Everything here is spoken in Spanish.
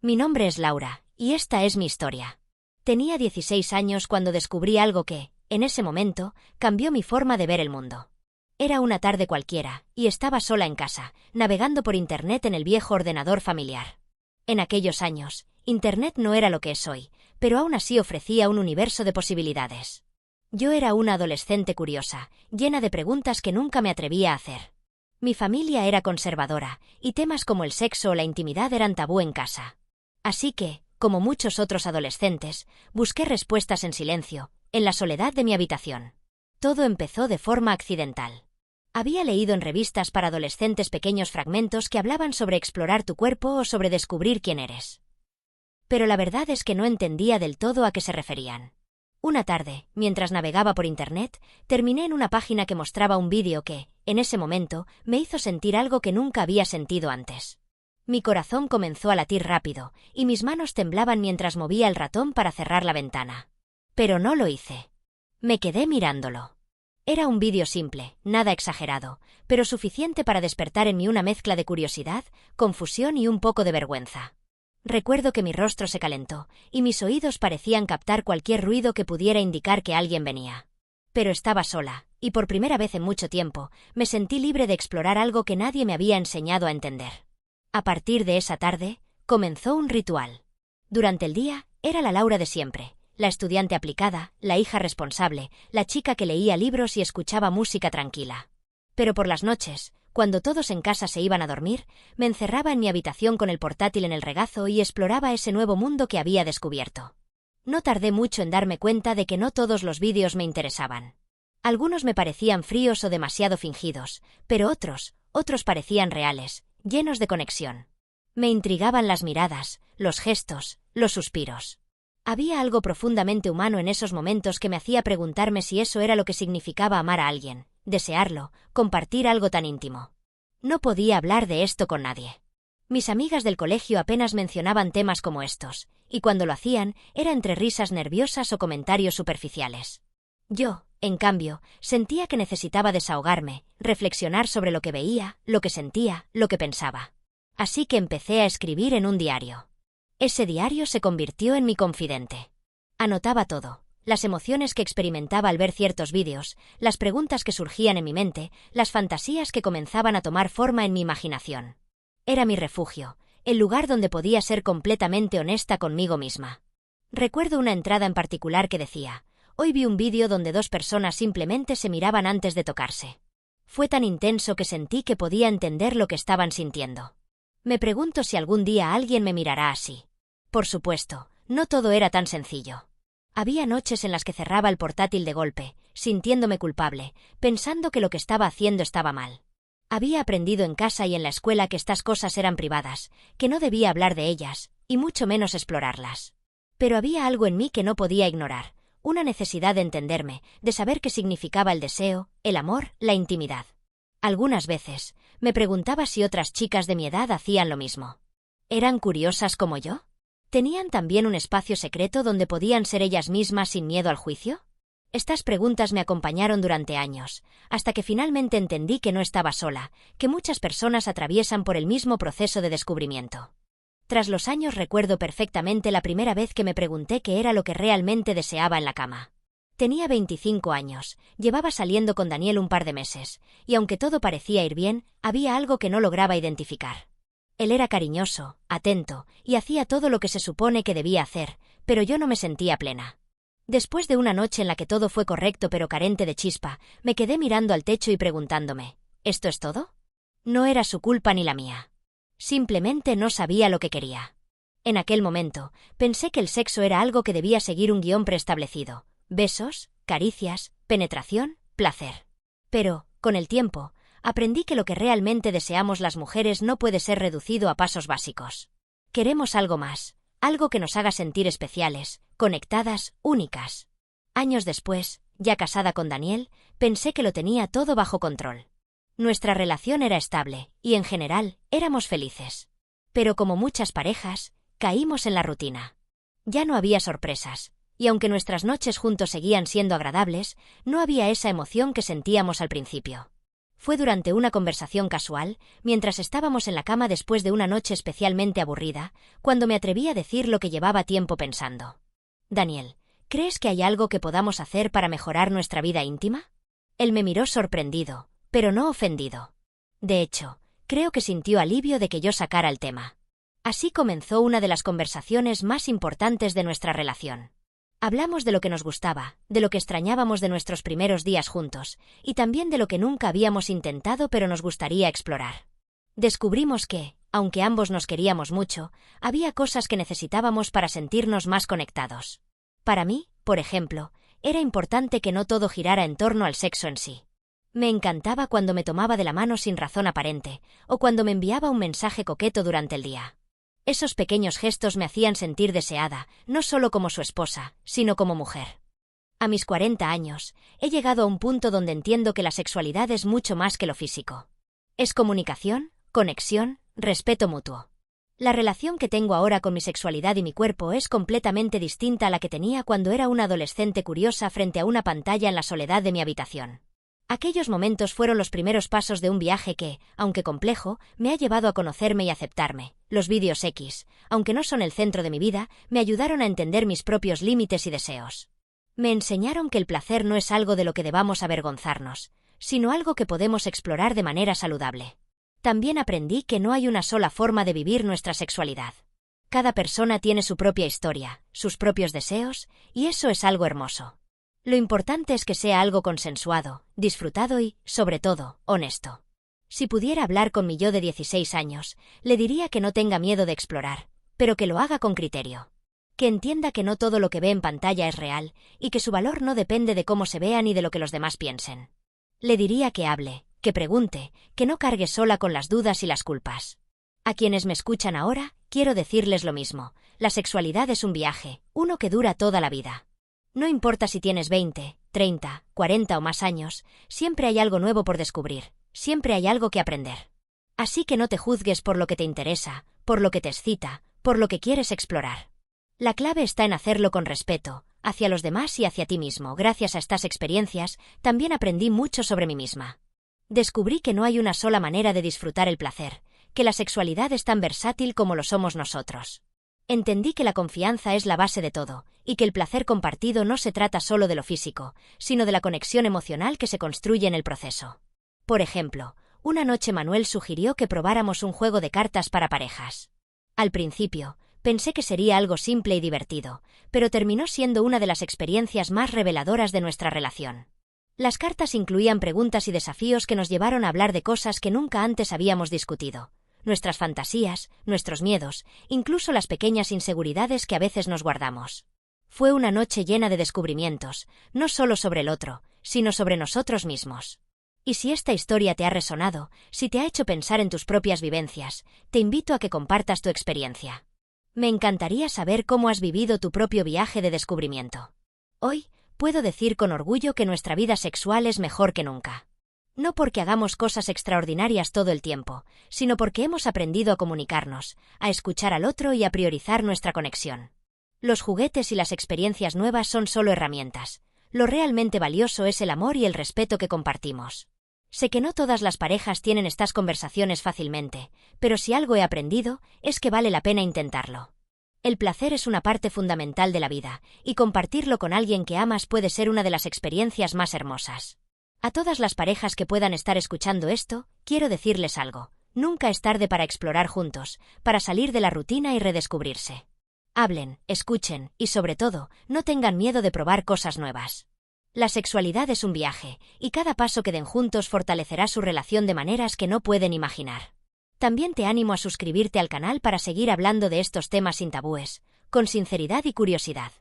Mi nombre es Laura, y esta es mi historia. Tenía 16 años cuando descubrí algo que, en ese momento, cambió mi forma de ver el mundo. Era una tarde cualquiera, y estaba sola en casa, navegando por Internet en el viejo ordenador familiar. En aquellos años, Internet no era lo que es hoy, pero aún así ofrecía un universo de posibilidades. Yo era una adolescente curiosa, llena de preguntas que nunca me atrevía a hacer. Mi familia era conservadora, y temas como el sexo o la intimidad eran tabú en casa. Así que, como muchos otros adolescentes, busqué respuestas en silencio, en la soledad de mi habitación. Todo empezó de forma accidental. Había leído en revistas para adolescentes pequeños fragmentos que hablaban sobre explorar tu cuerpo o sobre descubrir quién eres. Pero la verdad es que no entendía del todo a qué se referían. Una tarde, mientras navegaba por Internet, terminé en una página que mostraba un vídeo que, en ese momento, me hizo sentir algo que nunca había sentido antes. Mi corazón comenzó a latir rápido, y mis manos temblaban mientras movía el ratón para cerrar la ventana. Pero no lo hice. Me quedé mirándolo. Era un vídeo simple, nada exagerado, pero suficiente para despertar en mí una mezcla de curiosidad, confusión y un poco de vergüenza. Recuerdo que mi rostro se calentó, y mis oídos parecían captar cualquier ruido que pudiera indicar que alguien venía. Pero estaba sola, y por primera vez en mucho tiempo, me sentí libre de explorar algo que nadie me había enseñado a entender. A partir de esa tarde, comenzó un ritual. Durante el día, era la Laura de siempre, la estudiante aplicada, la hija responsable, la chica que leía libros y escuchaba música tranquila. Pero por las noches, cuando todos en casa se iban a dormir, me encerraba en mi habitación con el portátil en el regazo y exploraba ese nuevo mundo que había descubierto. No tardé mucho en darme cuenta de que no todos los vídeos me interesaban. Algunos me parecían fríos o demasiado fingidos, pero otros parecían reales, llenos de conexión. Me intrigaban las miradas, los gestos, los suspiros. Había algo profundamente humano en esos momentos que me hacía preguntarme si eso era lo que significaba amar a alguien, desearlo, compartir algo tan íntimo. No podía hablar de esto con nadie. Mis amigas del colegio apenas mencionaban temas como estos, y cuando lo hacían, era entre risas nerviosas o comentarios superficiales. Yo, en cambio, sentía que necesitaba desahogarme, reflexionar sobre lo que veía, lo que sentía, lo que pensaba. Así que empecé a escribir en un diario. Ese diario se convirtió en mi confidente. Anotaba todo, las emociones que experimentaba al ver ciertos vídeos, las preguntas que surgían en mi mente, las fantasías que comenzaban a tomar forma en mi imaginación. Era mi refugio, el lugar donde podía ser completamente honesta conmigo misma. Recuerdo una entrada en particular que decía: «Hoy vi un vídeo donde dos personas simplemente se miraban antes de tocarse. Fue tan intenso que sentí que podía entender lo que estaban sintiendo. Me pregunto si algún día alguien me mirará así». Por supuesto, no todo era tan sencillo. Había noches en las que cerraba el portátil de golpe, sintiéndome culpable, pensando que lo que estaba haciendo estaba mal. Había aprendido en casa y en la escuela que estas cosas eran privadas, que no debía hablar de ellas, y mucho menos explorarlas. Pero había algo en mí que no podía ignorar, una necesidad de entenderme, de saber qué significaba el deseo, el amor, la intimidad. Algunas veces, me preguntaba si otras chicas de mi edad hacían lo mismo. ¿Eran curiosas como yo? ¿Tenían también un espacio secreto donde podían ser ellas mismas sin miedo al juicio? Estas preguntas me acompañaron durante años, hasta que finalmente entendí que no estaba sola, que muchas personas atraviesan por el mismo proceso de descubrimiento. Tras los años recuerdo perfectamente la primera vez que me pregunté qué era lo que realmente deseaba en la cama. Tenía 25 años, llevaba saliendo con Daniel un par de meses, y aunque todo parecía ir bien, había algo que no lograba identificar. Él era cariñoso, atento, y hacía todo lo que se supone que debía hacer, pero yo no me sentía plena. Después de una noche en la que todo fue correcto pero carente de chispa, me quedé mirando al techo y preguntándome, ¿esto es todo? No era su culpa ni la mía. Simplemente no sabía lo que quería. En aquel momento, pensé que el sexo era algo que debía seguir un guión preestablecido: besos, caricias, penetración, placer. Pero, con el tiempo, aprendí que lo que realmente deseamos las mujeres no puede ser reducido a pasos básicos. Queremos algo más, algo que nos haga sentir especiales, conectadas, únicas. Años después, ya casada con Daniel, pensé que lo tenía todo bajo control. Nuestra relación era estable, y en general, éramos felices. Pero como muchas parejas, caímos en la rutina. Ya no había sorpresas, y aunque nuestras noches juntos seguían siendo agradables, no había esa emoción que sentíamos al principio. Fue durante una conversación casual, mientras estábamos en la cama después de una noche especialmente aburrida, cuando me atreví a decir lo que llevaba tiempo pensando. Daniel, ¿crees que hay algo que podamos hacer para mejorar nuestra vida íntima? Él me miró sorprendido, pero no ofendido. De hecho, creo que sintió alivio de que yo sacara el tema. Así comenzó una de las conversaciones más importantes de nuestra relación. Hablamos de lo que nos gustaba, de lo que extrañábamos de nuestros primeros días juntos, y también de lo que nunca habíamos intentado pero nos gustaría explorar. Descubrimos que, aunque ambos nos queríamos mucho, había cosas que necesitábamos para sentirnos más conectados. Para mí, por ejemplo, era importante que no todo girara en torno al sexo en sí. Me encantaba cuando me tomaba de la mano sin razón aparente, o cuando me enviaba un mensaje coqueto durante el día. Esos pequeños gestos me hacían sentir deseada, no solo como su esposa, sino como mujer. A mis 40 años, he llegado a un punto donde entiendo que la sexualidad es mucho más que lo físico. Es comunicación, conexión, respeto mutuo. La relación que tengo ahora con mi sexualidad y mi cuerpo es completamente distinta a la que tenía cuando era una adolescente curiosa frente a una pantalla en la soledad de mi habitación. Aquellos momentos fueron los primeros pasos de un viaje que, aunque complejo, me ha llevado a conocerme y aceptarme. Los vídeos X, aunque no son el centro de mi vida, me ayudaron a entender mis propios límites y deseos. Me enseñaron que el placer no es algo de lo que debamos avergonzarnos, sino algo que podemos explorar de manera saludable. También aprendí que no hay una sola forma de vivir nuestra sexualidad. Cada persona tiene su propia historia, sus propios deseos, y eso es algo hermoso. Lo importante es que sea algo consensuado, disfrutado y, sobre todo, honesto. Si pudiera hablar con mi yo de 16 años, le diría que no tenga miedo de explorar, pero que lo haga con criterio. Que entienda que no todo lo que ve en pantalla es real, y que su valor no depende de cómo se vea ni de lo que los demás piensen. Le diría que hable, que pregunte, que no cargue sola con las dudas y las culpas. A quienes me escuchan ahora, quiero decirles lo mismo. La sexualidad es un viaje, uno que dura toda la vida. No importa si tienes 20, 30, 40 o más años, siempre hay algo nuevo por descubrir, siempre hay algo que aprender. Así que no te juzgues por lo que te interesa, por lo que te excita, por lo que quieres explorar. La clave está en hacerlo con respeto, hacia los demás y hacia ti mismo. Gracias a estas experiencias, también aprendí mucho sobre mí misma. Descubrí que no hay una sola manera de disfrutar el placer, que la sexualidad es tan versátil como lo somos nosotros. Entendí que la confianza es la base de todo, y que el placer compartido no se trata solo de lo físico, sino de la conexión emocional que se construye en el proceso. Por ejemplo, una noche Manuel sugirió que probáramos un juego de cartas para parejas. Al principio, pensé que sería algo simple y divertido, pero terminó siendo una de las experiencias más reveladoras de nuestra relación. Las cartas incluían preguntas y desafíos que nos llevaron a hablar de cosas que nunca antes habíamos discutido. Nuestras fantasías, nuestros miedos, incluso las pequeñas inseguridades que a veces nos guardamos. Fue una noche llena de descubrimientos, no solo sobre el otro, sino sobre nosotros mismos. Y si esta historia te ha resonado, si te ha hecho pensar en tus propias vivencias, te invito a que compartas tu experiencia. Me encantaría saber cómo has vivido tu propio viaje de descubrimiento. Hoy, puedo decir con orgullo que nuestra vida sexual es mejor que nunca. No porque hagamos cosas extraordinarias todo el tiempo, sino porque hemos aprendido a comunicarnos, a escuchar al otro y a priorizar nuestra conexión. Los juguetes y las experiencias nuevas son solo herramientas. Lo realmente valioso es el amor y el respeto que compartimos. Sé que no todas las parejas tienen estas conversaciones fácilmente, pero si algo he aprendido, es que vale la pena intentarlo. El placer es una parte fundamental de la vida, y compartirlo con alguien que amas puede ser una de las experiencias más hermosas. A todas las parejas que puedan estar escuchando esto, quiero decirles algo. Nunca es tarde para explorar juntos, para salir de la rutina y redescubrirse. Hablen, escuchen, y sobre todo, no tengan miedo de probar cosas nuevas. La sexualidad es un viaje, y cada paso que den juntos fortalecerá su relación de maneras que no pueden imaginar. También te animo a suscribirte al canal para seguir hablando de estos temas sin tabúes, con sinceridad y curiosidad.